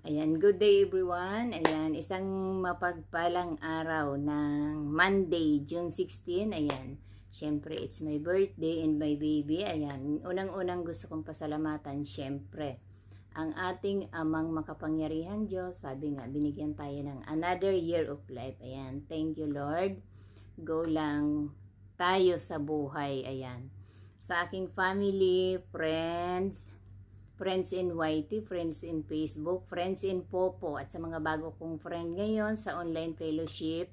Ayan, good day everyone. Ayan, isang mapagpalang araw ng Monday, June 16. Ayan, syempre it's my birthday and my baby. Ayan, unang-unang gusto kong pasalamatan syempre ang ating amang makapangyarihang Diyos. Sabi nga, binigyan tayo ng another year of life. Ayan, thank you Lord. Go lang tayo sa buhay. Ayan, sa aking family, friends in YT, friends in Facebook, friends in Popo, at sa mga bago kong friend ngayon sa online fellowship.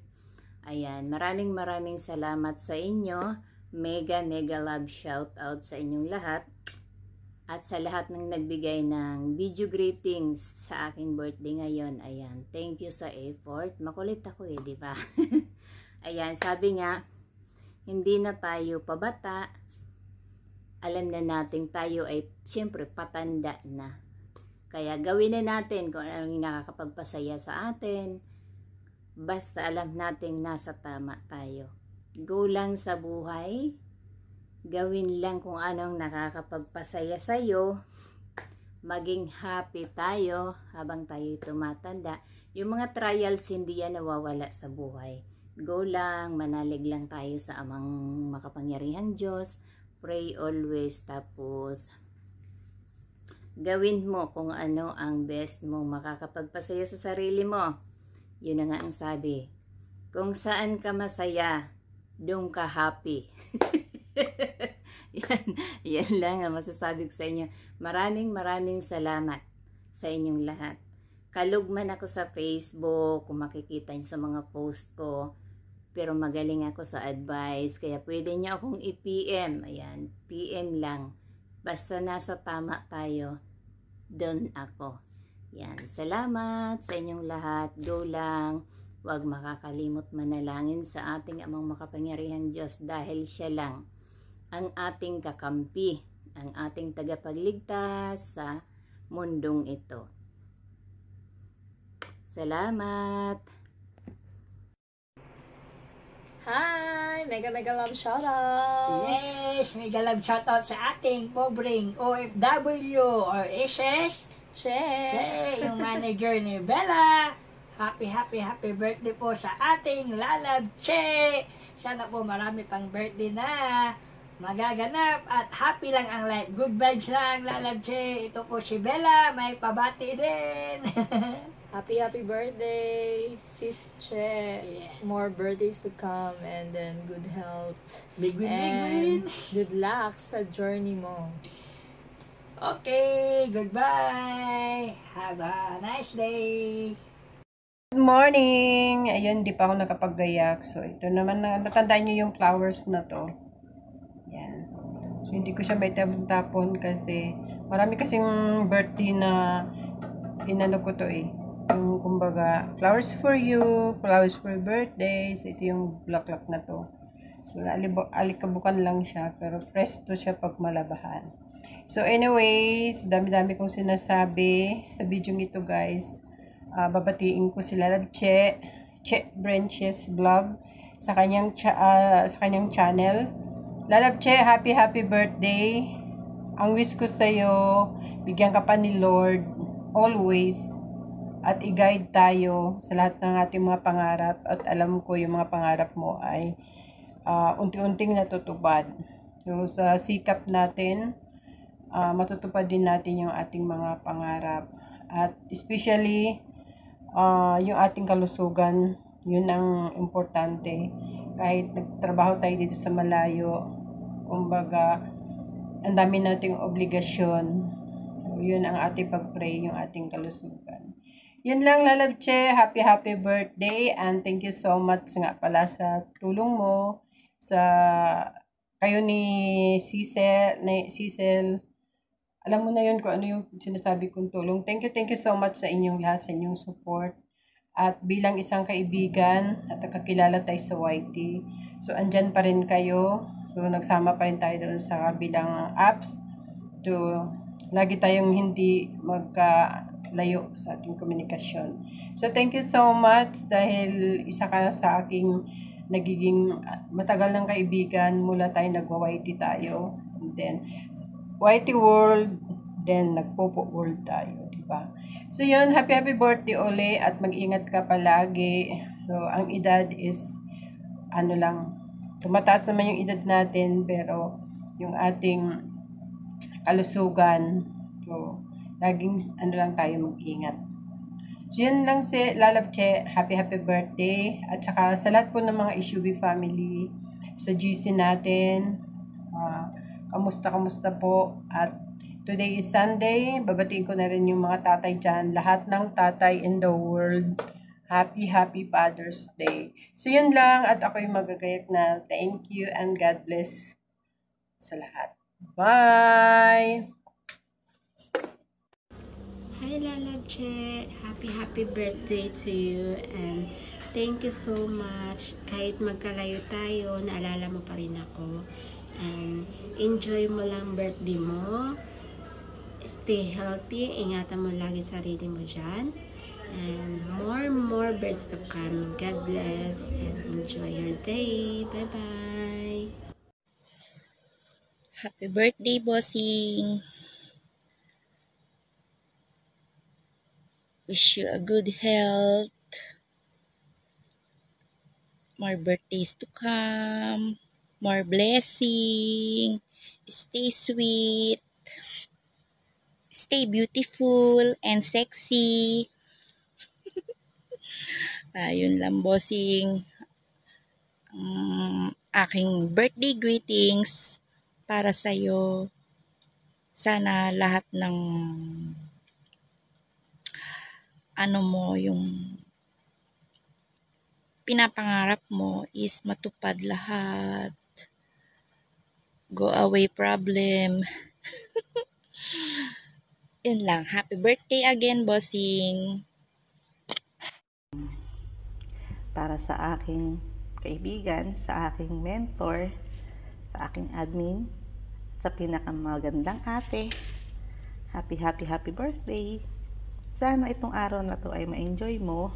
Ayan, maraming salamat sa inyo. Mega love shout out sa inyong lahat. At sa lahat ng nagbigay ng video greetings sa aking birthday ngayon. Ayan, thank you sa effort. Makulit ako di ba? Ayan, sabi nga, hindi na tayo pabata. Alam na natin tayo ay siyempre patanda na. Kaya gawin na natin kung anong nakakapagpasaya sa atin. Basta alam natin nasa tama tayo. Go lang sa buhay. Gawin lang kung anong nakakapagpasaya sa'yo. Maging happy tayo habang tayo tumatanda. Yung mga trials hindi yan nawawala sa buhay. Go lang, manalig lang tayo sa amang makapangyarihang Diyos. Pray always, tapos gawin mo kung ano ang best mo makakapagpasaya sa sarili mo. Yun na nga ang sabi. Kung saan ka masaya, doon ka happy. yan lang ang masasabi ko sa inyo. Maraming salamat sa inyong lahat. Kalugman ako sa Facebook, kung makikita nyo sa mga post ko. Pero magaling ako sa advice, kaya pwede niyo akong i-PM. Ayan, PM lang. Basta nasa tama tayo, doon ako. Yan, salamat sa inyong lahat. Go lang. Huwag makakalimot manalangin sa ating amang makapangyarihang Diyos dahil siya lang ang ating kakampi, ang ating tagapagligtas sa mundong ito. Salamat! Hi! Mega love shoutout! Yes! Mega love shoutout sa ating pobreng OFW or SS Che! yung manager ni Bella. Happy birthday po sa ating Lalab Che! Sana po marami pang birthday na magaganap at happy lang ang life. Good vibes lang, Lalab Che. Ito po si Bella, may pabati din. Happy birthday, Sis Che. Yeah. More birthdays to come and then good health. Big win, and good luck sa journey mo. Okay, goodbye. Have a nice day. Good morning! Ayun, di pa ako nakapaggayak. So, ito naman, natandaan nyo yung flowers na to. Yan. So, hindi ko siya may tapon kasi marami kasing birthday na inano ko to yung kumbaga, flowers for you, flowers for birthday. So, ito yung bulaklak na to. So, alikabukan lang siya, pero presto siya pag malabahan. So, anyways, dami-dami kong sinasabi sa video ito, guys. Babatiin ko sila Che Branches Vlog sa kanyang channel. Lalab Che, happy birthday. Ang wish ko sa'yo, bigyan ka pa ni Lord always at i-guide tayo sa lahat ng ating mga pangarap, at alam ko yung mga pangarap mo ay unti-unting natutupad. So sa sikap natin, matutupad din natin yung ating mga pangarap, at especially yung ating kalusugan. Yun ang importante. Kahit nagtrabaho tayo dito sa malayo, kumbaga ang dami nating obligasyon. So, yun ang ating pag-pray, yung ating kalusugan. Yun lang, Lalab Che. Happy birthday, and thank you so much nga pala sa tulong mo sa kayo ni Cecil. Alam mo na yun kung ano yung sinasabi kong tulong. Thank you so much sa inyong lahat, sa inyong support. At bilang isang kaibigan at nakakilala tayo sa YT, so andyan pa rin kayo. So nagsama pa rin tayo doon sa kabilang apps to lagi tayong hindi magkalayo sa ating komunikasyon. So thank you so much dahil isa ka sa aking nagiging matagal ng kaibigan mula tayo nagwa-YT tayo. And then YT World, then nagpopo World tayo. pa. So yun, happy birthday uli at mag-ingat ka palagi. So ang edad is ano lang, tumataas naman yung edad natin pero yung ating kalusugan, so laging ano lang tayo mag-ingat. So yun lang si Lalabche, happy birthday at saka sa lahat po ng mga SUV family sa GC natin, kamusta po at today is Sunday, babatiin ko na rin yung mga tatay dyan, lahat ng tatay in the world, happy Father's Day. So yun lang at ako'y magagayat na thank you and God bless sa lahat. Bye! Hi Lalabche! Happy birthday to you and thank you so much. Kahit magkalayo tayo, naalala mo pa rin ako. And enjoy mo lang birthday mo. Stay healthy. Ingatan mo lagi sarili mo dyan. And more birthdays to come. God bless and enjoy your day. Bye-bye! Happy birthday, bossing! Wish you a good health. More birthdays to come. More blessing. Stay sweet. Stay beautiful and sexy. Yun lang, bossing. Aking birthday greetings para sa'yo. Sana lahat ng yung pinapangarap mo is matupad lahat. Go away problem. Yun lang. Happy birthday again, bossing. Para sa aking kaibigan, sa aking mentor, sa aking admin, sa pinakamagandang ate, happy birthday. Sana itong araw na to ay ma-enjoy mo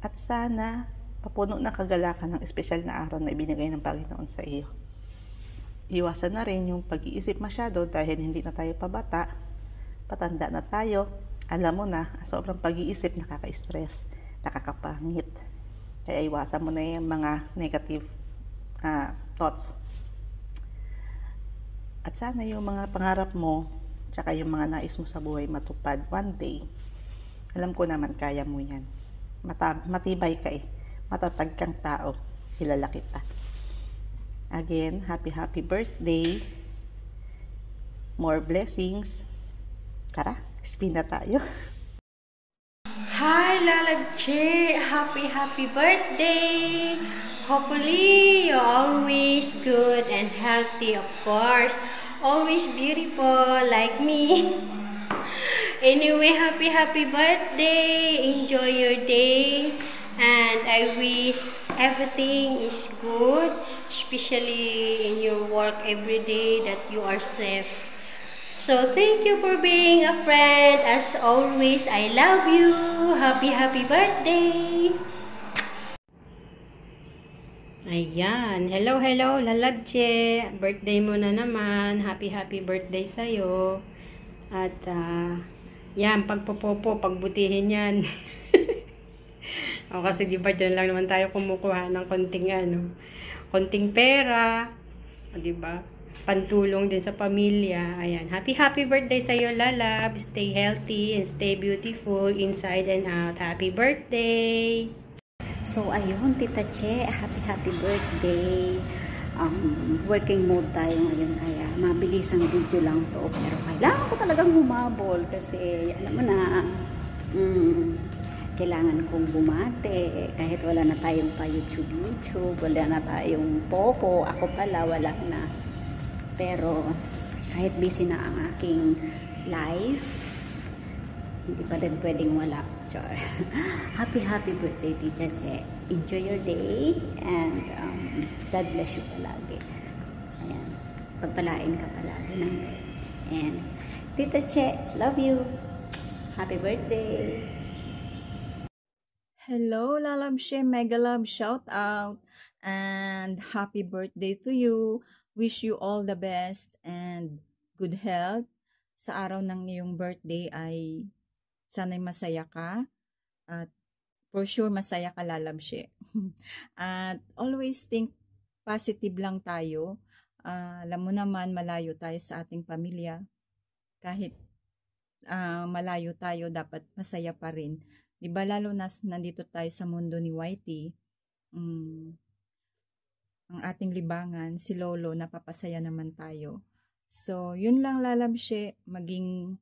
at sana papuno ng kagalakan ng espesyal na araw na ibinigay ng Panginoon sa iyo. Iwasan na rin yung pag-iisip masyado dahil hindi na tayo pabata, patanda na tayo. Alam mo na, sobrang pag-iisip nakaka-stress, nakakapangit. Kaya iwasan mo na yung mga negative thoughts. At sana yung mga pangarap mo, tsaka yung mga nais mo sa buhay matupad one day. Alam ko naman kaya mo yan. Matibay ka matatag kang tao. Kilala kita. Again, happy birthday. More blessings. Tara, spin na tayo. Hi Lalabche! Happy birthday! Hopefully you're always good and healthy, of course. Always beautiful like me. Anyway, happy birthday! Enjoy your day. And I wish everything is good, especially in your work every day, that you are safe. So thank you for being a friend. As always, I love you. Happy birthday. Ayan. Hello, Lalabche. Birthday mo na naman. Happy birthday sa'yo. At, yan, pagpopopo, pagbutihin yan. O, kasi diba dyan lang naman tayo kumukuha ng konting pera. O, diba? Pantulong din sa pamilya. Ayan. Happy birthday sa'yo, Lalab. Stay healthy and stay beautiful inside and out. Happy birthday! So, ayun, Tita Che, happy birthday. Working mode tayo ngayon, kaya mabilis ang video lang to. Pero kailangan ko talagang humabol kasi, alam mo na, kailangan kong bumate. Kahit wala na tayong pa YouTube, wala na tayong Popo. Ako pala, wala na. Pero, kahit busy na ang aking life, hindi pa rin pwedeng wala. Char. Happy birthday, Tita Che. Enjoy your day and God bless you palagi. Ayan. Pagpalain ka palagi ng Lord. And Tita Che, love you. Happy birthday. Hello, Lalabche, mega love shout out and happy birthday to you. Wish you all the best and good health, sa araw ng iyong birthday ay sana'y masaya ka at for sure masaya ka, lalabshe. At always think positive lang tayo. Alam mo naman, malayo tayo sa ating pamilya. Kahit malayo tayo, dapat masaya pa rin. Diba, lalo na nandito tayo sa mundo ni Whitey, ang ating libangan, si Lolo, napapasaya naman tayo. So, yun lang, lalabshe, maging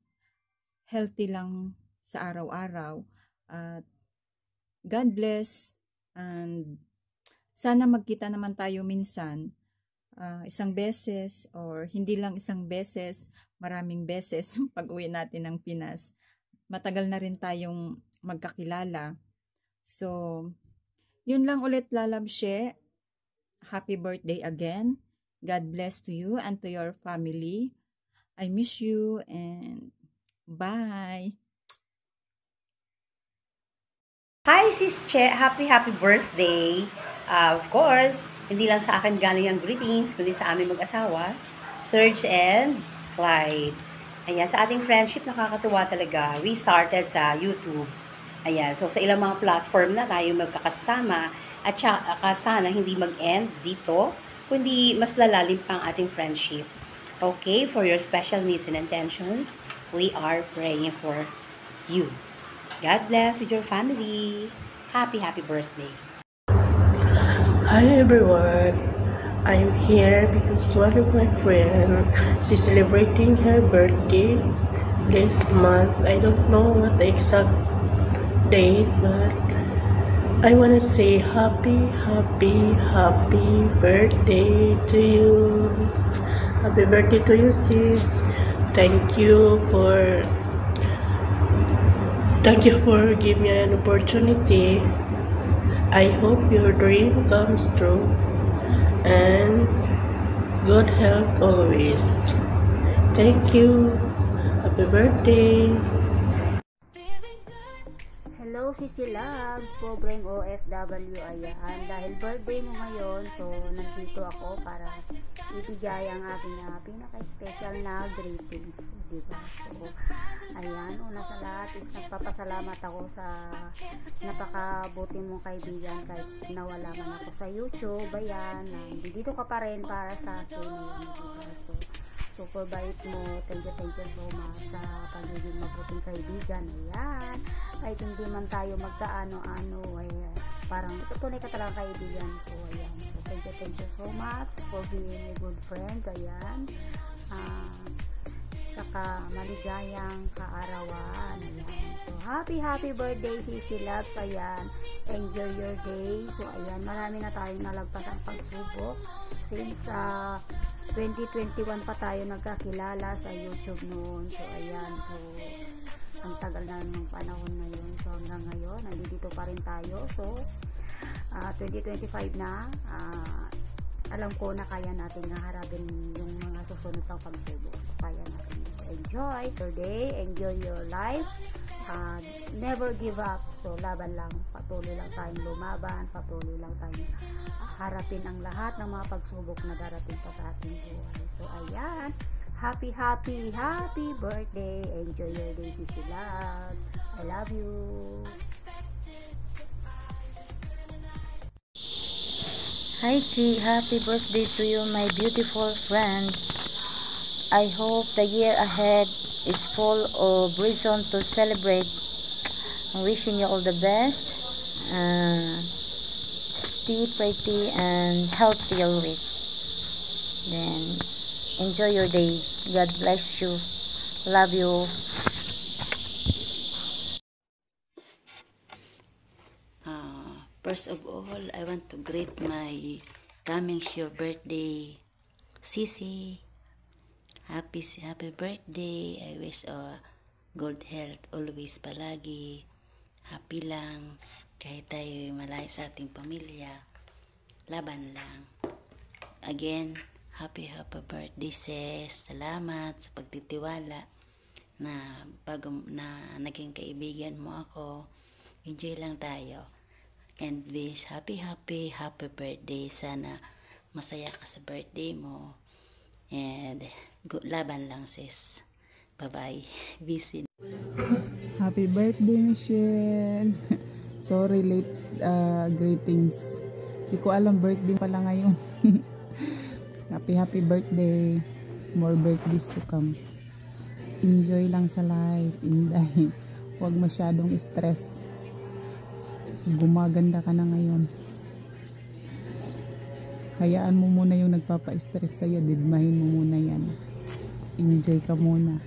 healthy lang sa araw-araw. At God bless, and sana magkita naman tayo minsan, isang beses, or hindi lang isang beses, maraming beses pag uwi natin ng Pinas. Matagal na rin tayong magkakilala. So, yun lang ulit, lalabshe. Happy birthday again. God bless to you and to your family. I miss you and bye. Hi Sis Che, happy birthday. Of course, hindi lang sa akin galing ang greetings, kundi sa aming mag-asawa, Serge and Clyde. Ayan, sa ating friendship, nakakatuwa talaga. We started sa YouTube. Ayan, so sa ilang mga platform na tayo magkakasama, at saka sana hindi mag-end dito, kundi mas lalalim pang ating friendship. Okay, for your special needs and intentions, we are praying for you. God bless with your family. Happy birthday. Hi everyone. I'm here because one of my friends is celebrating her birthday this month. I don't know what the exact date, but I want to say happy birthday to you. Happy birthday to you, sis. Thank you for giving me an opportunity. I hope your dream comes true and good health always. Thank you. Happy birthday. Hello, Sisi Labs, pobreng OFW, ayan. Dahil birthday mo ngayon, so nandito ako para ibigay ang aking pinaka-special na greetings, diba? So, ayan, una sa lahat is nagpapasalamat ako sa napakabuti mong kaibigan kahit nawala man ako sa YouTube, ayan, dito ka pa rin para sa akin, ayan, diba? So, super bait mo, thank you so much sa pagiging mabuting kaibigan, ayan. Kahit hindi man tayo magkaano-ano, ayan, parang tunay ka talaga kaibigan ko, ayan. So, thank you so much for being a good friend, ayan. Saka maligayang kaarawan, ayan. So, happy birthday, Sisi Labs, ayan. Enjoy your day. So, ayan, marami na tayong nalagpasan pagsubok. Since 2021 pa tayo nagkakilala sa YouTube noon. So, ayan. So, ang tagal na ng panahon na yun. So, hanggang ngayon, nandito pa rin tayo. So, 2025 na, alam ko na kaya natin harapin yung mga susunod pang pagsubok. So, kaya natin enjoy your day, enjoy your life, never give up. So, laban lang, patuloy lang tayong lumaban, patuloy lang tayong harapin ang lahat ng mga pagsubok na darating pa sa ating buhay. So, ayan, happy birthday, enjoy your day, Sisi Labs. I love you. Hi Chi, happy birthday to you, my beautiful friend. I hope the year ahead is full of reason to celebrate. I'm wishing you all the best. Stay pretty and healthy always. Then enjoy your day. God bless you. Love you. First of all, I want to greet my coming your birthday, Sisi. Happy birthday. I wish good health always palagi. Happy lang. Kahit tayo malayo sa ating pamilya. Laban lang. Again, happy birthday, sis. Salamat sa pagtitiwala na naging kaibigan mo ako. Enjoy lang tayo. And wish happy birthday. Sana masaya ka sa birthday mo. And good laban lang, sis. Bye-bye. Busy. Happy birthday, Michelle. Sorry, late greetings. Di ko alam birthday pala ngayon. Happy birthday. More birthdays to come. Enjoy lang sa life. Inday. Huwag masyadong stress. Gumaganda ka na ngayon. Hayaan mo muna yung nagpapa-stress sa'yo. Didmahin mo muna yan. Enjoy ka muna.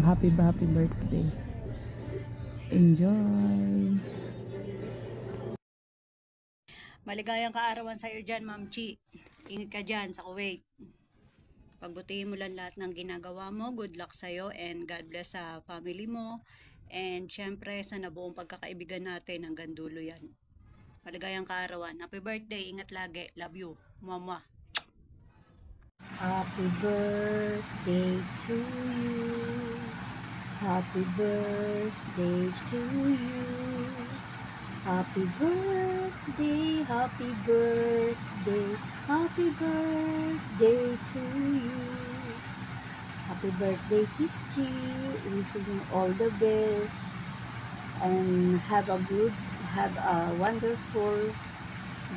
Happy birthday. Enjoy. Maligayang kaarawan sa'yo dyan, Ma'am Chi. Ingat ka dyan sa Kuwait. Pagbutihin mo lang lahat ng ginagawa mo. Good luck sa'yo and God bless sa family mo. And syempre, sa nabuong pagkakaibigan natin, hanggang dulo yan. Maligayang kaarawan. Happy birthday. Ingat lagi. Love you. Mama. Happy birthday to you. Happy birthday to you. Happy birthday, happy birthday, happy birthday to you. Happy birthday, Sis G. Wishing you all the best and have a wonderful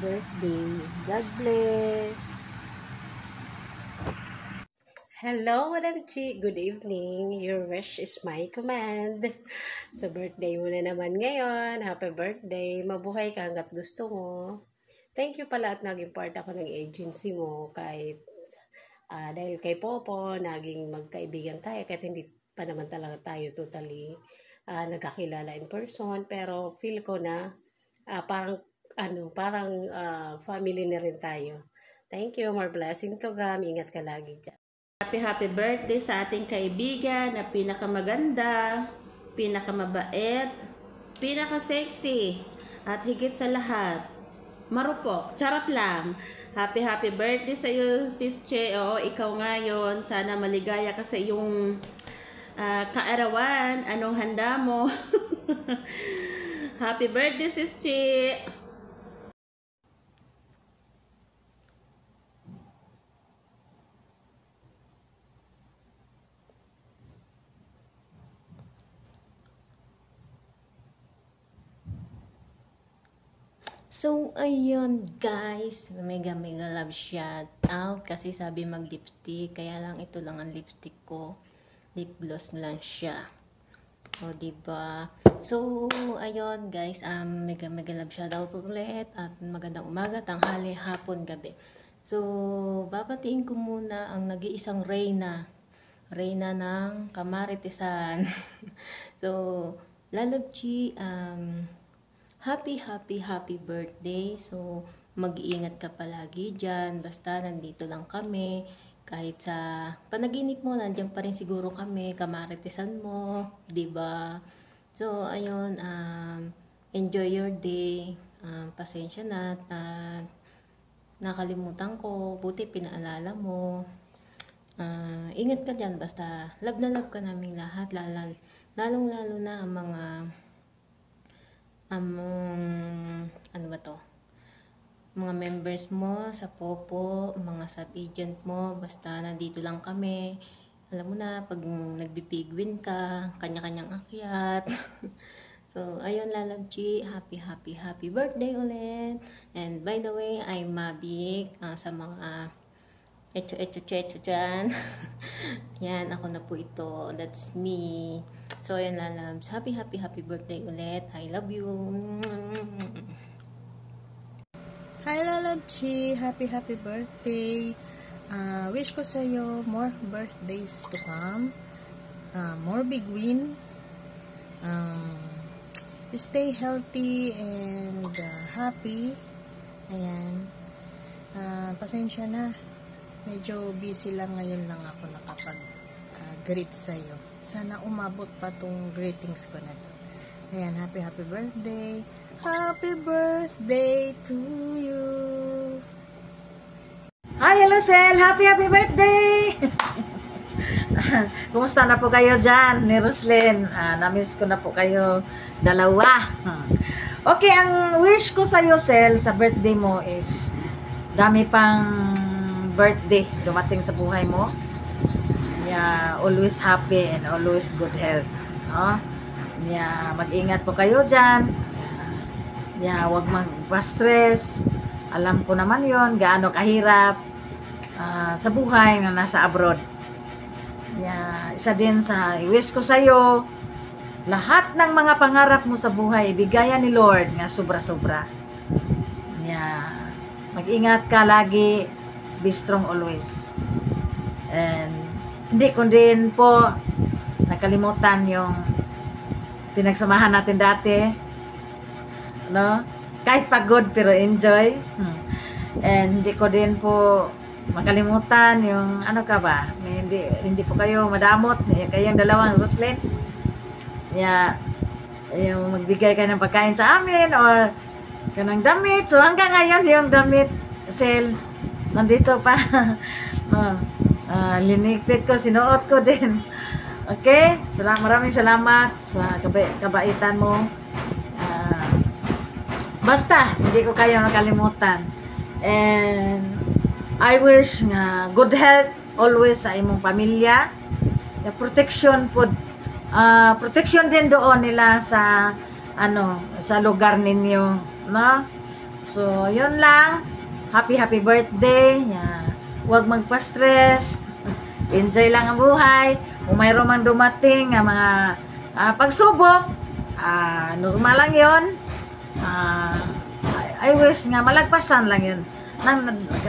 birthday. God bless. Hello, Madam Chi. Good evening. Your wish is my command. So, birthday mo na naman ngayon. Happy birthday. Mabuhay ka hanggat gusto mo. Thank you pala at naging part ako ng agency mo kahit dahil kay Popo, naging magkaibigan tayo kahit hindi pa naman talaga tayo totally nagkakilala in person. Pero feel ko na parang family na rin tayo. Thank you. More blessing to come. Ingat ka lagi dyan. Happy birthday sa ating kaibigan na pinakamaganda, pinakamabait, pinaka-sexy, at higit sa lahat, marupok. Charot lang. Happy birthday sa iyo, Sis Che. Oo, ikaw ngayon. Sana maligaya ka sa iyong kaarawan. Anong handa mo? Happy birthday, Sis Che. So, ayun guys, mega love shout out kasi sabi mag-lipstick, kaya lang ito lang ang lipstick ko. Lip gloss lang siya. O, diba? So, ayun guys, mega love shout out ulit at magandang umaga, tanghali, hapon, gabi. So, babatiin ko muna ang nag-iisang Reyna ng Camaritesan. So, Lalab Chi, happy birthday. So, mag-iingat ka palagi dyan. Basta, nandito lang kami. Kahit sa panaginip mo, nandiyan pa rin siguro kami. Kamaritesan mo. Diba? So, ayun. Enjoy your day. Pasensya na. Nakalimutan ko. Buti pinaalala mo. Ingat ka dyan. Basta, love na love ka namin lahat. Lalong-lalo na ang mga mga members mo sa Popo, mga sub-agent mo, basta nandito lang kami. Alam mo na, pag nagbibigwin ka, kanya-kanyang akyat. So, ayun, Lalab Chi, happy birthday ulit. And by the way, I'm Mabik sa mga echo dyan. Yan, ako na po ito. That's me. So, ayan, Lalabs. Happy birthday ulit. I love you. Hi, Lalabchi. Happy birthday. Wish ko sa iyo more birthdays to come. More big win. Stay healthy and happy. Ayan. Pasensya na. Medyo busy lang ngayon lang ako nakapag-greet sa'yo. Sana umabot pa tong greetings ko na to. Ayan, happy birthday. Happy birthday to you. Hi, hello, Sel. Happy birthday. Kumusta na po kayo dyan ni Roslyn? Na-miss ko na po kayo dalawa. Okay, ang wish ko sa'yo, Sel, sa birthday mo is dami pang birthday dumating sa buhay mo. always happy and always good health. No? Mag-ingat po kayo dyan. Huwag magpa-stress. Alam ko naman yon gaano kahirap sa buhay na nasa abroad. Isa din sa i-wish ko sa'yo, lahat ng mga pangarap mo sa buhay, ibigayan ni Lord nga sobra-sobra. Mag-ingat ka lagi, be strong always. And hindi ko din po nakalimutan yung pinagsamahan natin dati. No? Kahit pagod pero enjoy. And hindi ko din po makalimutan yung hindi po kayo madamot, kayong dalawang Roslyn. Yung magbigay kayo ng pagkain sa amin or kanang damit. So hanggang ngayon yung damit sale nandito pa. Linipit ko, sinuot ko din. Okay? Maraming salamat sa kabaitan mo. Basta, hindi ko kayo nakalimutan. And I wish nga good health always sa imong pamilya. Protection po. Protection din doon nila sa sa lugar ninyo, no? So, yun lang. Happy birthday. Huwag magpa-stress. Enjoy lang ang buhay. Kung mayroon man dumating nga mga pagsubok, normal lang yun. I wish nga malagpasan lang yun.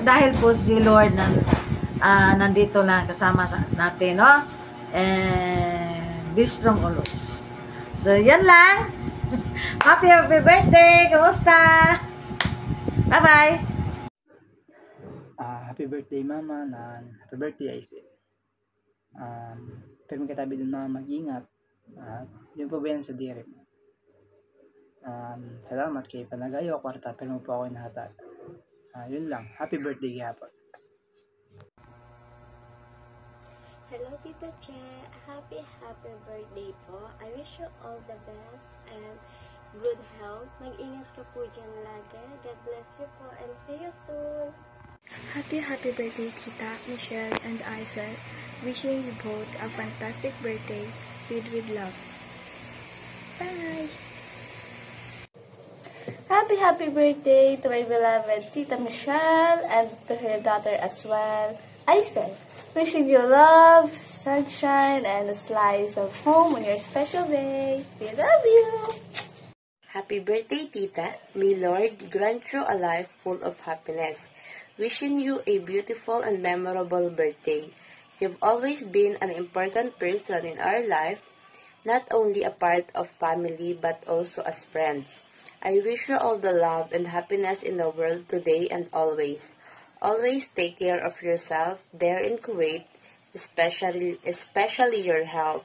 Dahil po si Lord nandito lang kasama natin, no? And be strong always. So, yan lang. Happy birthday! Kamusta? Bye-bye! Happy birthday, Mama. Happy birthday, Aisel. Pero magkatabi din mga mag-ingat. Yun po ba yan sa dire mo? Salamat kay Panagayo, kwarta, pero mo po ako inahatag. Yun lang. Happy birthday, Gapon. Hello, Tita Che. Happy birthday po. I wish you all the best and good health. Mag-ingat ka po dyan lagi. God bless you po and see you soon. Happy birthday, Tita Michelle and Isel. Wishing you both a fantastic birthday filled with love. Bye! Happy birthday to my beloved Tita Michelle and to her daughter as well, Isel. Wishing you love, sunshine, and a slice of home on your special day. We love you! Happy birthday, Tita. May Lord grant you a life full of happiness. Wishing you a beautiful and memorable birthday. You've always been an important person in our life, not only a part of family but also as friends. I wish you all the love and happiness in the world today and always. Always take care of yourself there in Kuwait, especially your health.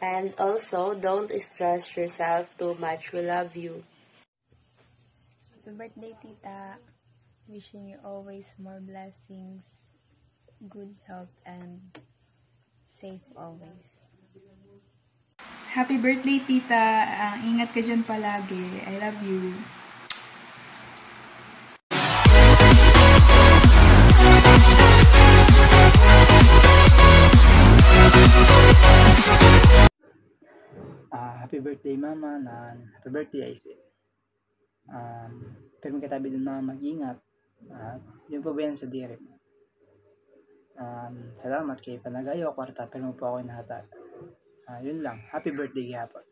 And also, don't stress yourself too much. We love you. Happy birthday, Tita. Wishing you always more blessings, good health, and safe always. Happy birthday, Tita. Ingat ka dyan palagi. I love you. Happy birthday, Mama. Happy birthday, Aisel. Pero magkatabi din mga mag-ingat. Yun po ba yan sa dire mo? Salamat kay Panagayo, kwarta, pero mo po ako inahatag. Yun lang. Happy birthday, Gapon.